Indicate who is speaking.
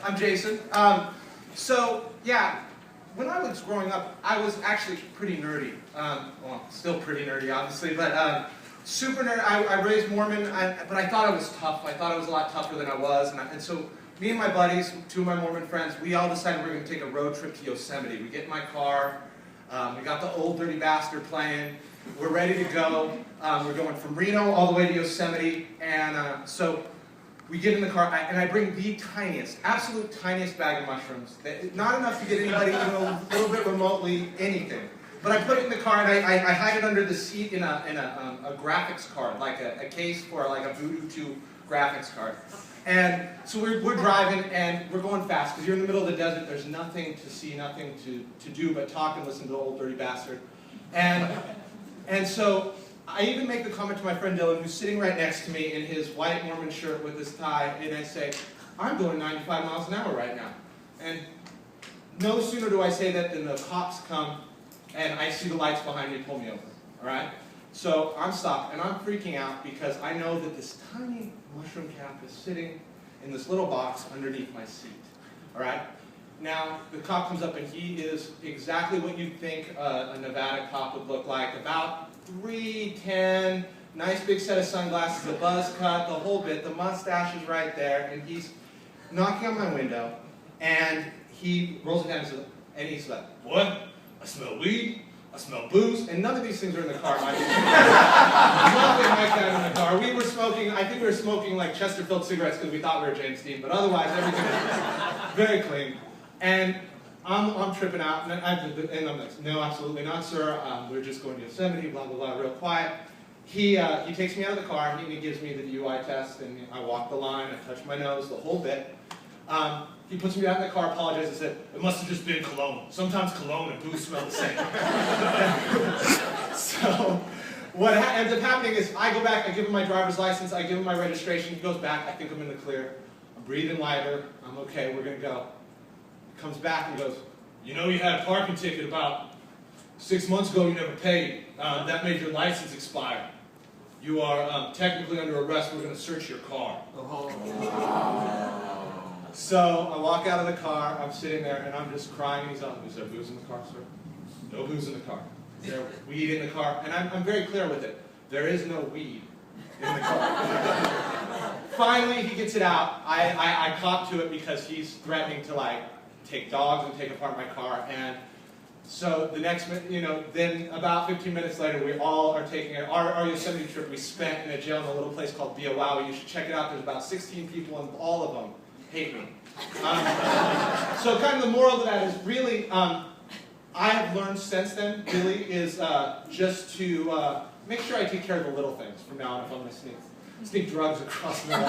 Speaker 1: I'm Jason. So, yeah, when I was growing up, I was actually pretty nerdy. Well, still pretty nerdy, obviously, but super nerd. I raised Mormon, but I thought I was tough. I thought I was a lot tougher than I was. And so me and my buddies, two of my Mormon friends, we all decided we were going to take a road trip to Yosemite. We get in my car. We got the Old Dirty Bastard playing. We're ready to go. We're going from Reno all the way to Yosemite. And so we get in the car, and I bring the tiniest, absolute tiniest bag of mushrooms. Not enough to get anybody even a little bit remotely anything. But I put it in the car, and I hide it under the seat in a graphics card, like a case for like a Voodoo 2 graphics card. And so we're driving, and we're going fast, because you're in the middle of the desert. There's nothing to see, nothing to do but talk and listen to the Old Dirty Bastard. And so I even make the comment to my friend Dylan, who's sitting right next to me in his white Mormon shirt with his tie, and I say, I'm going 95 miles an hour right now. And no sooner do I say that than the cops come, and I see the lights behind me pull me over, all right? So I'm stopped, and I'm freaking out because I know that this tiny mushroom cap is sitting in this little box underneath my seat, all right? Now, the cop comes up, and he is exactly what you'd think a Nevada cop would look like, about 3'10", nice big set of sunglasses, a buzz cut, the whole bit, the mustache is right there, and he's knocking on my window, and he rolls it down and he's like, what? I smell weed, I smell booze, and none of these things are in the car. Nothing like that in the car. We were smoking, I think we were smoking like Chesterfield cigarettes because we thought we were James Dean, but otherwise everything was very clean. And I'm tripping out, and I'm like, no, absolutely not, sir. We're just going to Yosemite, blah, blah, blah, real quiet. He takes me out of the car, and he gives me the DUI test, and I walk the line, I touch my nose, the whole bit. He puts me out in the car, apologizes, and said, it must have just been cologne. Sometimes cologne and booze smell the same. So what ends up happening is I go back, I give him my driver's license, I give him my registration, he goes back, I think I'm in the clear. I'm breathing lighter, I'm okay, we're going to go. He comes back and goes, you know you had a parking ticket about 6 months ago you never paid. That made your license expire. You are technically under arrest, we're going to search your car. So I walk out of the car, I'm sitting there, and I'm just crying. He's like, is there booze in the car, sir? No booze in the car. Is there weed in the car? And I'm very clear with it. There is no weed in the car. Finally, he gets it out. I cop to it because he's threatening to, like, take dogs and take apart my car. And so the next, then about 15 minutes later, we all are taking our Yosemite trip we spent in a jail in a little place called Biawawi. You should check it out. There's about 16 people, and all of them hate me. So kind of the moral of that is really, I have learned since then, really, is just to make sure I take care of the little things from now on if I'm going to sneak drugs across the line.